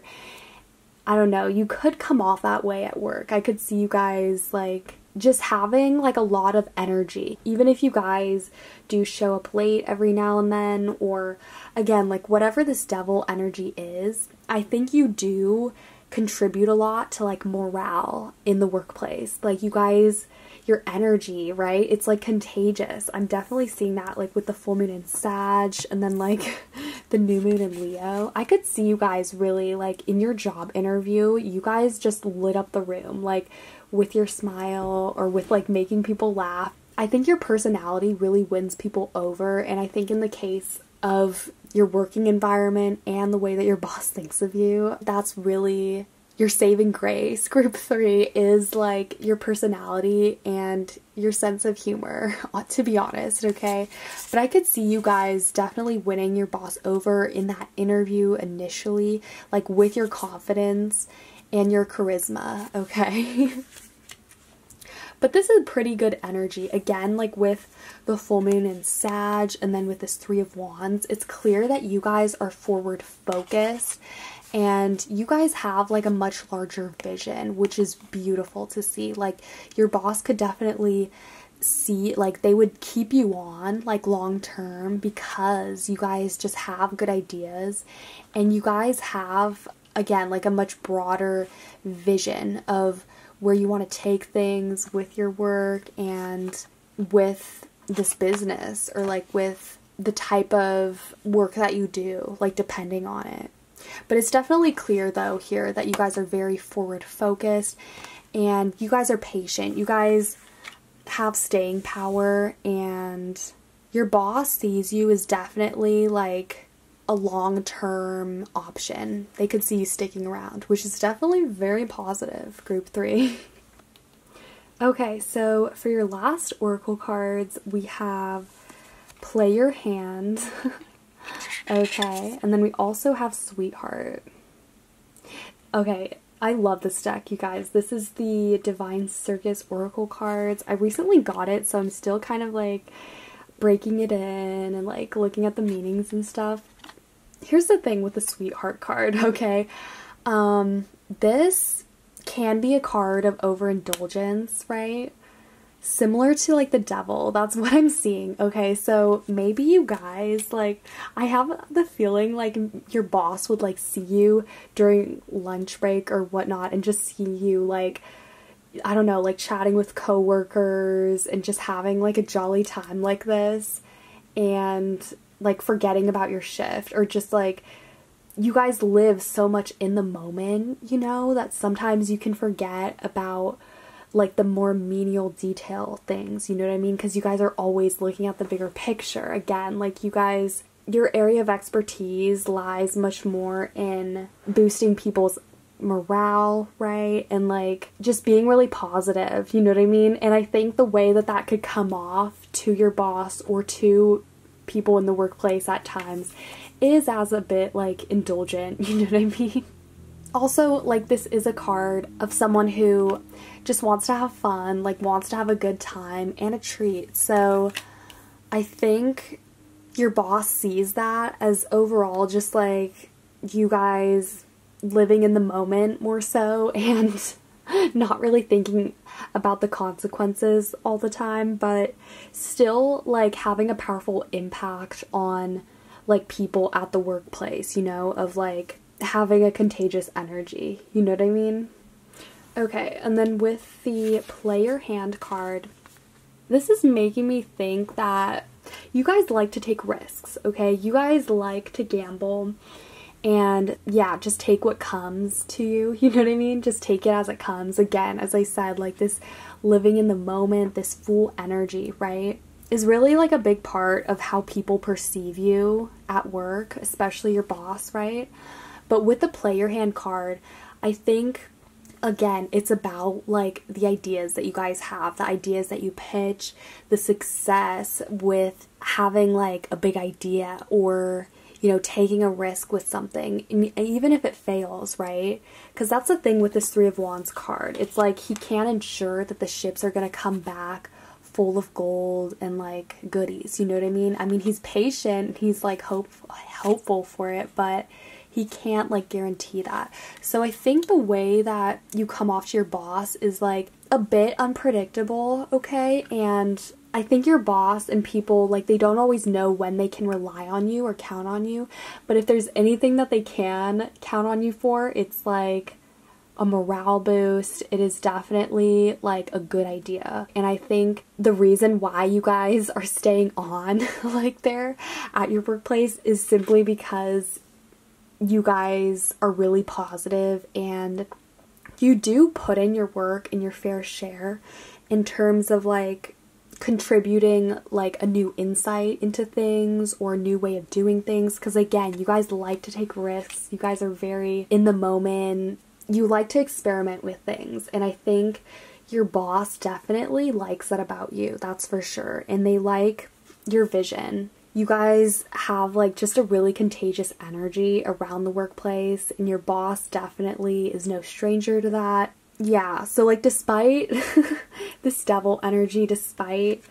I don't know, you could come off that way at work. I could see you guys like just having like a lot of energy. Even if you guys do show up late every now and then, or again, like whatever this devil energy is, I think you do contribute a lot to like morale in the workplace. Like you guys, your energy, right? It's like contagious. I'm definitely seeing that like with the full moon in Sag and then like the new moon in Leo. I could see you guys really like in your job interview, you guys just lit up the room like with your smile or with like making people laugh. I think your personality really wins people over, and I think in the case of your working environment and the way that your boss thinks of you, that's really your saving grace. Group 3 is like your personality and your sense of humor, to be honest, okay? But I could see you guys definitely winning your boss over in that interview initially, like with your confidence and your charisma, okay? But this is pretty good energy. Again, like with the full moon in Sag and then with this 3 of Wands, it's clear that you guys are forward focused and you guys have like a much larger vision, which is beautiful to see. Like your boss could definitely see, like they would keep you on like long term because you guys just have good ideas and you guys have, again, like a much broader vision of where you want to take things with your work and with this business, or like with the type of work that you do, like depending on it. But it's definitely clear though here that you guys are very forward focused and you guys are patient. You guys have staying power and your boss sees you as definitely like a long-term option. They could see you sticking around, which is definitely very positive, group 3. Okay, so for your last oracle cards, we have Play Your Hand. Okay, and then we also have Sweetheart. Okay, I love this deck, you guys. This is the Divine Circus Oracle cards. I recently got it, so I'm still kind of like breaking it in and like looking at the meanings and stuff. Here's the thing with the Sweetheart card, okay? This can be a card of overindulgence, right? Similar to like the devil. That's what I'm seeing. Okay, so maybe you guys, like, I have the feeling like your boss would like see you during lunch break or whatnot and just see you like, I don't know, like chatting with coworkers and just having like a jolly time like this and like forgetting about your shift, or just like you guys live so much in the moment, you know, that sometimes you can forget about like the more menial detail things, you know what I mean? Because you guys are always looking at the bigger picture. Again, like you guys, your area of expertise lies much more in boosting people's morale, right? And like just being really positive, you know what I mean? And I think the way that that could come off to your boss or to people in the workplace at times is as a bit like indulgent, you know what I mean? Also, like, this is a card of someone who just wants to have fun, like wants to have a good time and a treat. So I think your boss sees that as overall just like you guys living in the moment more so and not really thinking about the consequences all the time, but still like having a powerful impact on like people at the workplace, you know, of like having a contagious energy, you know what I mean? Okay, and then with the Play Your Hand card, this is making me think that you guys like to take risks, okay? You guys like to gamble and yeah, just take what comes to you, you know what I mean? Just take it as it comes. Again, as I said, like this living in the moment, this full energy, right, is really like a big part of how people perceive you at work, especially your boss, right? But with the play your hand card, I think, again, it's about like the ideas that you guys have, the ideas that you pitch, the success with having like a big idea, or, you know, taking a risk with something, and even if it fails, right? Because that's the thing with this Three of Wands card. It's like he can't ensure that the ships are going to come back full of gold and like goodies, you know what I mean? I mean, he's patient, he's like hopeful for it, but he can't like guarantee that. So I think the way that you come off to your boss is like a bit unpredictable, okay? And I think your boss and people, like, they don't always know when they can rely on you or count on you. But if there's anything that they can count on you for, it's like a morale boost. It is definitely like a good idea. And I think the reason why you guys are staying on like there at your workplace is simply because you guys are really positive and you do put in your work and your fair share in terms of like contributing like a new insight into things or a new way of doing things. Because again, you guys like to take risks. You guys are very in the moment. You like to experiment with things. And I think your boss definitely likes that about you. That's for sure. And they like your vision. You guys have like just a really contagious energy around the workplace, and your boss definitely is no stranger to that. Yeah, so like despite this devil energy, despite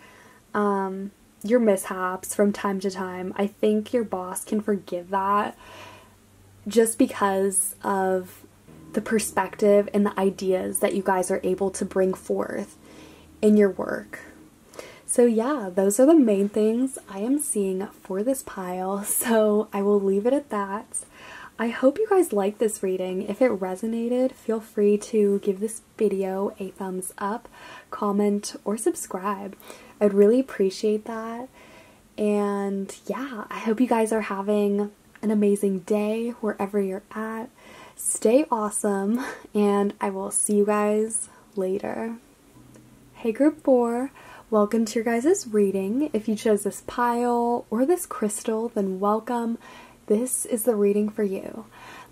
your mishaps from time to time, I think your boss can forgive that just because of the perspective and the ideas that you guys are able to bring forth in your work. So yeah, those are the main things I am seeing for this pile, so I will leave it at that. I hope you guys liked this reading. If it resonated, feel free to give this video a thumbs up, comment, or subscribe. I'd really appreciate that. And yeah, I hope you guys are having an amazing day wherever you're at. Stay awesome, and I will see you guys later. Hey Group 4. Welcome to your guys' reading. If you chose this pile or this crystal, then welcome. This is the reading for you.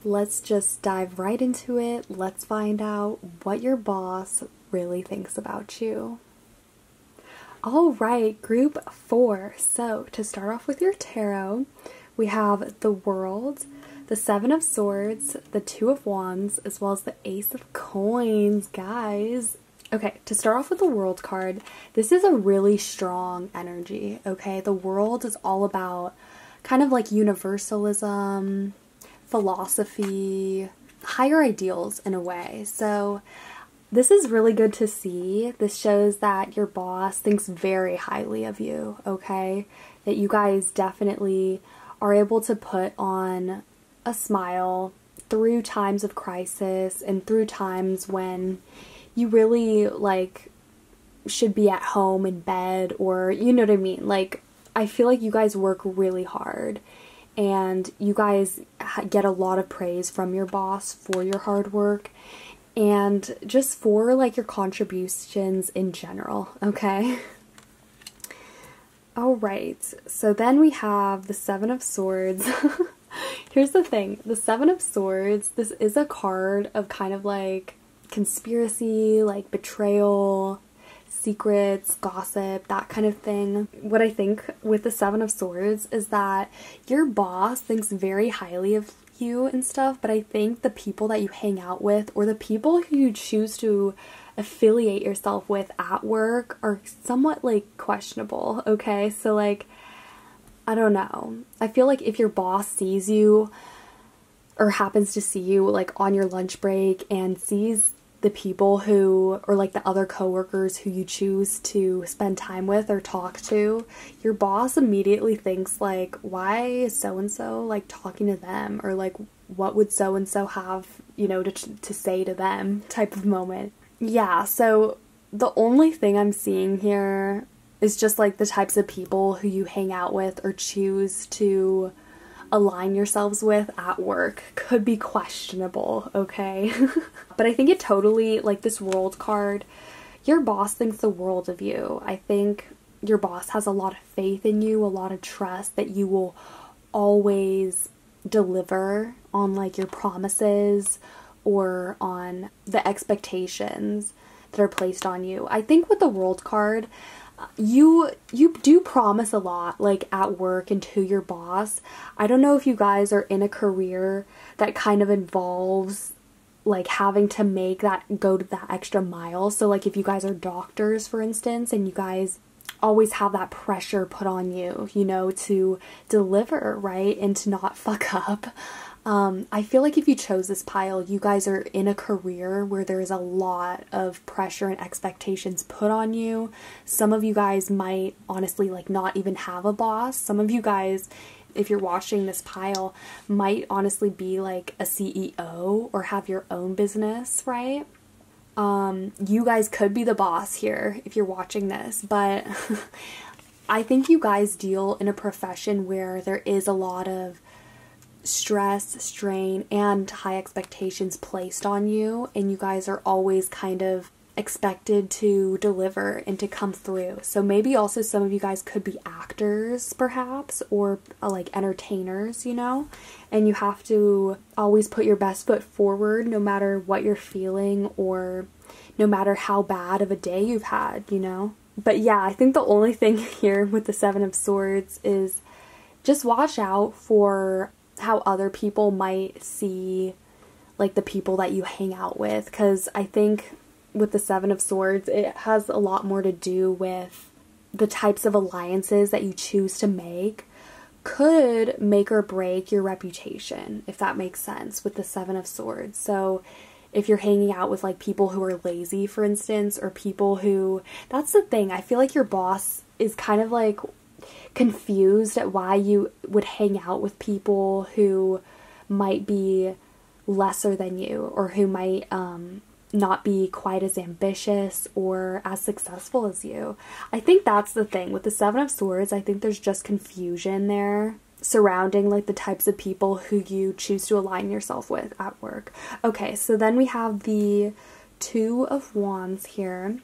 Let's just dive right into it. Let's find out what your boss really thinks about you. Alright, Group 4. So, to start off with your tarot, we have the World, the Seven of Swords, the Two of Wands, as well as the Ace of Coins, guys. Okay, to start off with the World card, this is a really strong energy, okay? The World is all about kind of like universalism, philosophy, higher ideals in a way. So this is really good to see. This shows that your boss thinks very highly of you, okay? That you guys definitely are able to put on a smile through times of crisis and through times when you really, like, should be at home in bed, or, you know what I mean? Like, I feel like you guys work really hard, and you guys get a lot of praise from your boss for your hard work, and just for, like, your contributions in general, okay? Alright, so then we have the Seven of Swords. Here's the thing, the Seven of Swords, this is a card of kind of, like, conspiracy, like betrayal, secrets, gossip, that kind of thing. What I think with the Seven of Swords is that your boss thinks very highly of you and stuff, but I think the people that you hang out with or the people who you choose to affiliate yourself with at work are somewhat like questionable, okay? So like, I don't know. I feel like if your boss sees you or happens to see you like on your lunch break and sees the people who, or like the other coworkers who you choose to spend time with or talk to, your boss immediately thinks like, why is so-and-so like talking to them, or like what would so-and-so have, you know, to say to them type of moment. Yeah, so the only thing I'm seeing here is just like the types of people who you hang out with or choose to align yourselves with at work could be questionable, okay? But I think it totally, like this World card, your boss thinks the world of you. I think your boss has a lot of faith in you, a lot of trust that you will always deliver on like your promises or on the expectations that are placed on you. I think with the World card, you do promise a lot, like at work and to your boss. I don't know if you guys are in a career that kind of involves like having to make that, go to that extra mile. So like if you guys are doctors, for instance, and you guys always have that pressure put on you, you know, to deliver, right? And to not fuck up. I feel like if you chose this pile, you guys are in a career where there's a lot of pressure and expectations put on you. Some of you guys might honestly like not even have a boss. Some of you guys, if you're watching this pile, might honestly be like a CEO or have your own business, right? You guys could be the boss here if you're watching this, but I think you guys deal in a profession where there is a lot of stress, strain, and high expectations placed on you, and you guys are always kind of expected to deliver and to come through. So maybe also some of you guys could be actors perhaps, or like entertainers, you know, and you have to always put your best foot forward no matter what you're feeling or no matter how bad of a day you've had, you know. But yeah, I think the only thing here with the Seven of Swords is just watch out for how other people might see like the people that you hang out with, because I think with the Seven of Swords it has a lot more to do with the types of alliances that you choose to make could make or break your reputation, if that makes sense, with the Seven of Swords. So if you're hanging out with like people who are lazy, for instance, or people who, that's the thing, I feel like your boss is kind of like confused at why you would hang out with people who might be lesser than you, or who might not be quite as ambitious or as successful as you. I think that's the thing with the Seven of Swords. I think there's just confusion there surrounding like the types of people who you choose to align yourself with at work. Okay, so then we have the Two of Wands here.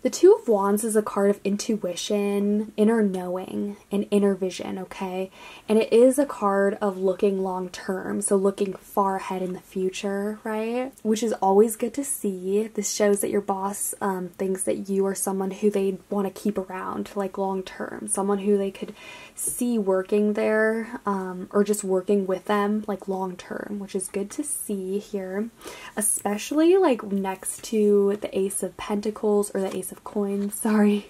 The Two of Wands is a card of intuition, inner knowing, and inner vision, okay? And it is a card of looking long term, so looking far ahead in the future, right? Which is always good to see. This shows that your boss thinks that you are someone who they want to keep around, like long term. Someone who they could see working there, or just working with them, like long term, which is good to see here. Especially like next to the Ace of Pentacles, or the Ace of Coins, sorry.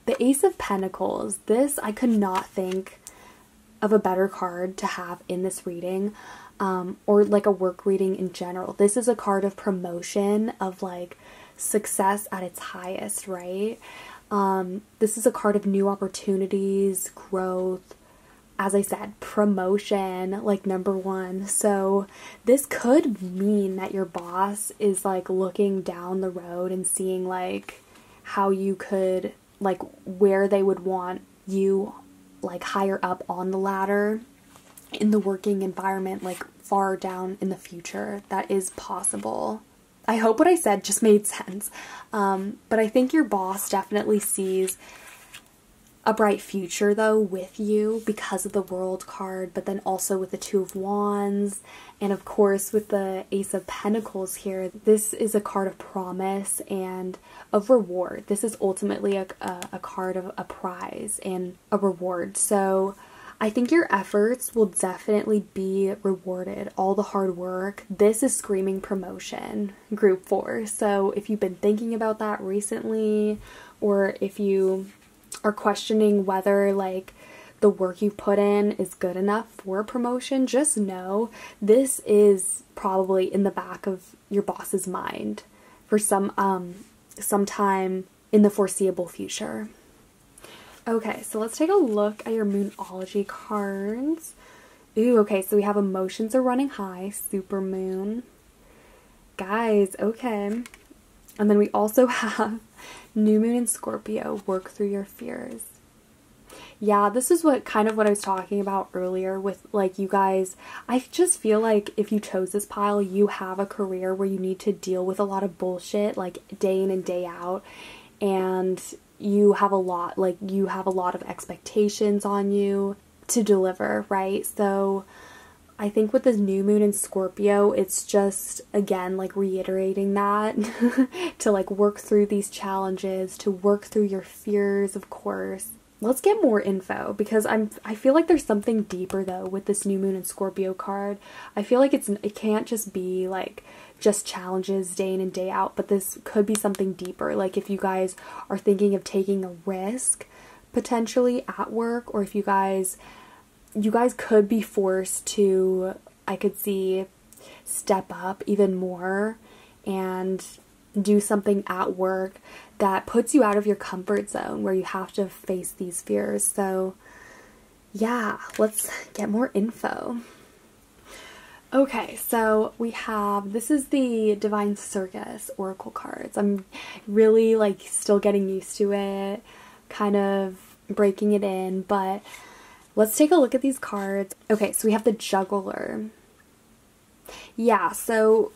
The Ace of Pentacles, this, I could not think of a better card to have in this reading, or like a work reading in general. This is a card of promotion, of like success at its highest, right? This is a card of new opportunities, growth, as I said, promotion, like number one. So this could mean that your boss is like looking down the road and seeing like how you could, like where they would want you like higher up on the ladder in the working environment, like far down in the future. That is possible. I hope what I said just made sense. But I think your boss definitely sees a bright future though with you because of the World card, but then also with the Two of Wands, and of course with the Ace of Pentacles here. This is a card of promise and of reward. This is ultimately a card of a prize and a reward. So I think your efforts will definitely be rewarded. All the hard work. This is screaming promotion, group 4. So if you've been thinking about that recently, or if you are questioning whether like the work you put in is good enough for a promotion, just know this is probably in the back of your boss's mind for sometime in the foreseeable future. Okay, so let's take a look at your Moonology cards. Ooh, okay, so we have emotions are running high, super moon. Guys, okay. And then we also have new moon in Scorpio, work through your fears. Yeah, this is what I was talking about earlier with like you guys. I just feel like if you chose this pile, you have a career where you need to deal with a lot of bullshit like day in and day out, and you have a lot of expectations on you to deliver, right? So I think with this new moon in Scorpio, it's just, again, like reiterating that to like work through these challenges, to work through your fears, of course. Let's get more info, because I feel like there's something deeper though with this new moon in Scorpio card. I feel like it can't just be like just challenges day in and day out, but this could be something deeper. Like if you guys are thinking of taking a risk potentially at work, or if you guys could be forced to, I could see, step up even more and do something at work that puts you out of your comfort zone where you have to face these fears. So yeah, let's get more info. Okay, so we have, this is the Divine Circus Oracle cards. I'm really like still getting used to it, kind of breaking it in, but let's take a look at these cards. Okay, so we have the Juggler. Yeah, so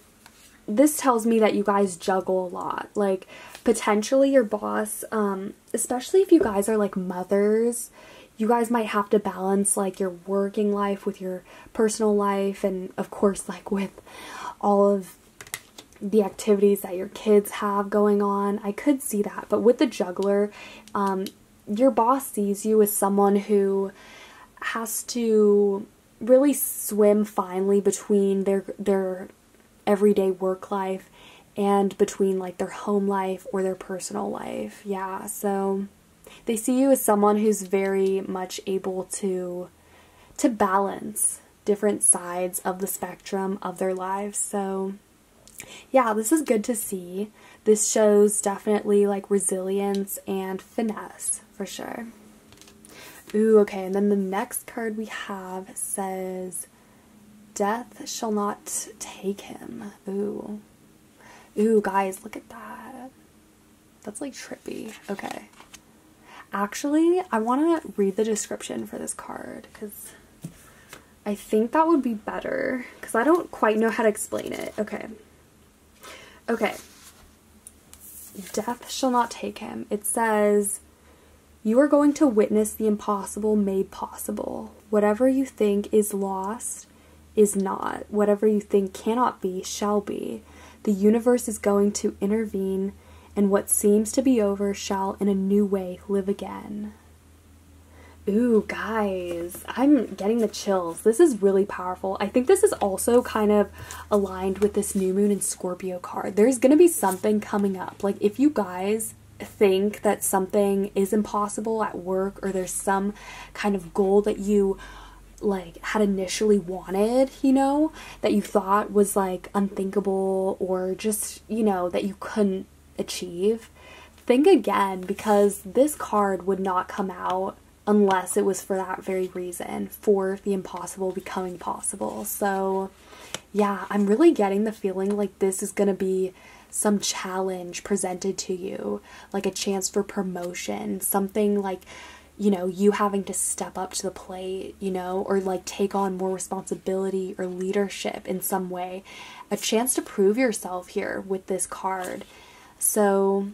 this tells me that you guys juggle a lot. Like, potentially your boss, especially if you guys are like mothers, you guys might have to balance like your working life with your personal life, and of course like with all of the activities that your kids have going on. I could see that. But with the Juggler, your boss sees you as someone who has to really swim finely between their everyday work life and between like their home life or their personal life. Yeah, so they see you as someone who's very much able to balance different sides of the spectrum of their lives. So yeah, this is good to see. This shows definitely like resilience and finesse for sure. Ooh, okay, and then the next card we have says, Death shall not take him. Ooh. Ooh, guys, look at that. That's like trippy. Okay. Actually, I want to read the description for this card, because I think that would be better, because I don't quite know how to explain it. Okay. Okay. Death shall not take him. It says, you are going to witness the impossible made possible. Whatever you think is lost is not. Whatever you think cannot be shall be. The universe is going to intervene, and what seems to be over shall in a new way live again. Ooh, guys, I'm getting the chills. This is really powerful. I think this is also kind of aligned with this new moon in Scorpio card. There's going to be something coming up. Like, if you guys think that something is impossible at work, or there's some kind of goal that you like had initially wanted, you know, that you thought was like unthinkable, or just, you know, that you couldn't achieve, think again, because this card would not come out unless it was for that very reason, for the impossible becoming possible. So yeah, I'm really getting the feeling like this is gonna be some challenge presented to you, like a chance for promotion, something like, you know, you having to step up to the plate, you know, or like take on more responsibility or leadership in some way, a chance to prove yourself here with this card. So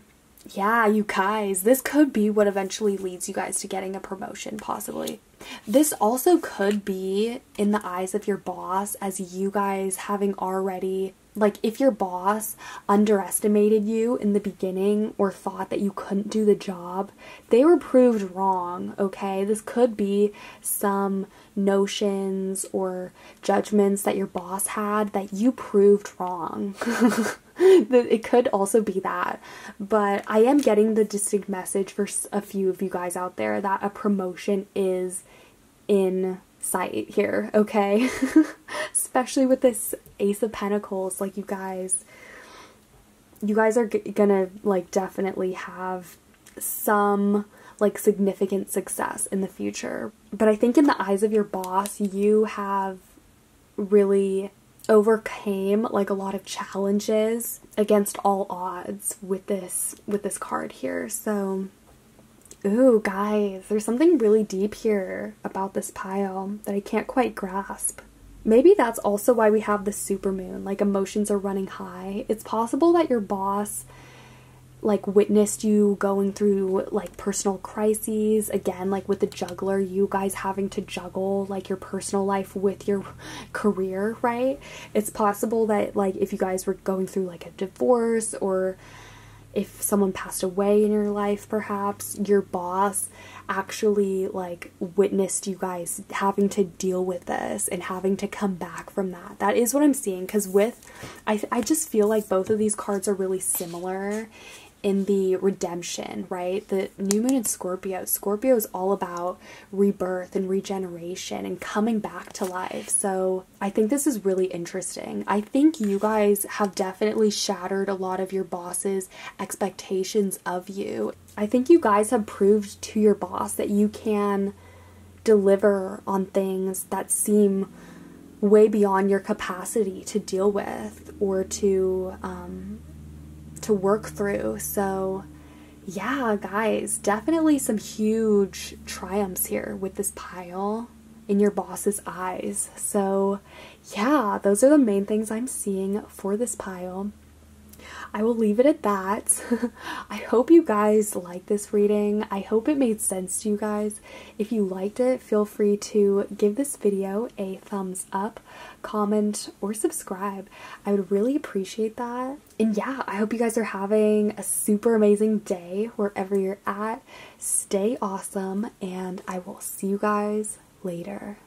yeah, you guys, this could be what eventually leads you guys to getting a promotion, possibly. This also could be in the eyes of your boss as you guys having already, like, if your boss underestimated you in the beginning or thought that you couldn't do the job, they were proved wrong, okay? This could be some notions or judgments that your boss had that you proved wrong. It could also be that, but I am getting the distinct message for a few of you guys out there that a promotion is in sight here, okay? Especially with this Ace of Pentacles, like you guys are gonna like definitely have some like significant success in the future. But I think in the eyes of your boss, you have really overcame like a lot of challenges against all odds with this card here. So ooh, guys, there's something really deep here about this pile that I can't quite grasp. Maybe that's also why we have the supermoon, like emotions are running high. It's possible that your boss like witnessed you going through like personal crises. Again, like with the juggler, you guys having to juggle like your personal life with your career, right? It's possible that like if you guys were going through like a divorce, or if someone passed away in your life, perhaps your boss actually like witnessed you guys having to deal with this and having to come back from that. That is what I'm seeing, because I just feel like both of these cards are really similar in the redemption, right? The new moon in Scorpio. Scorpio is all about rebirth and regeneration and coming back to life. So I think this is really interesting. I think you guys have definitely shattered a lot of your boss's expectations of you. I think you guys have proved to your boss that you can deliver on things that seem way beyond your capacity to deal with or to work through. So yeah, guys, definitely some huge triumphs here with this pile in your boss's eyes. So yeah, those are the main things I'm seeing for this pile. I will leave it at that. I hope you guys like this reading. I hope it made sense to you guys. If you liked it, feel free to give this video a thumbs up, comment, or subscribe. I would really appreciate that. And yeah, I hope you guys are having a super amazing day wherever you're at. Stay awesome, and I will see you guys later.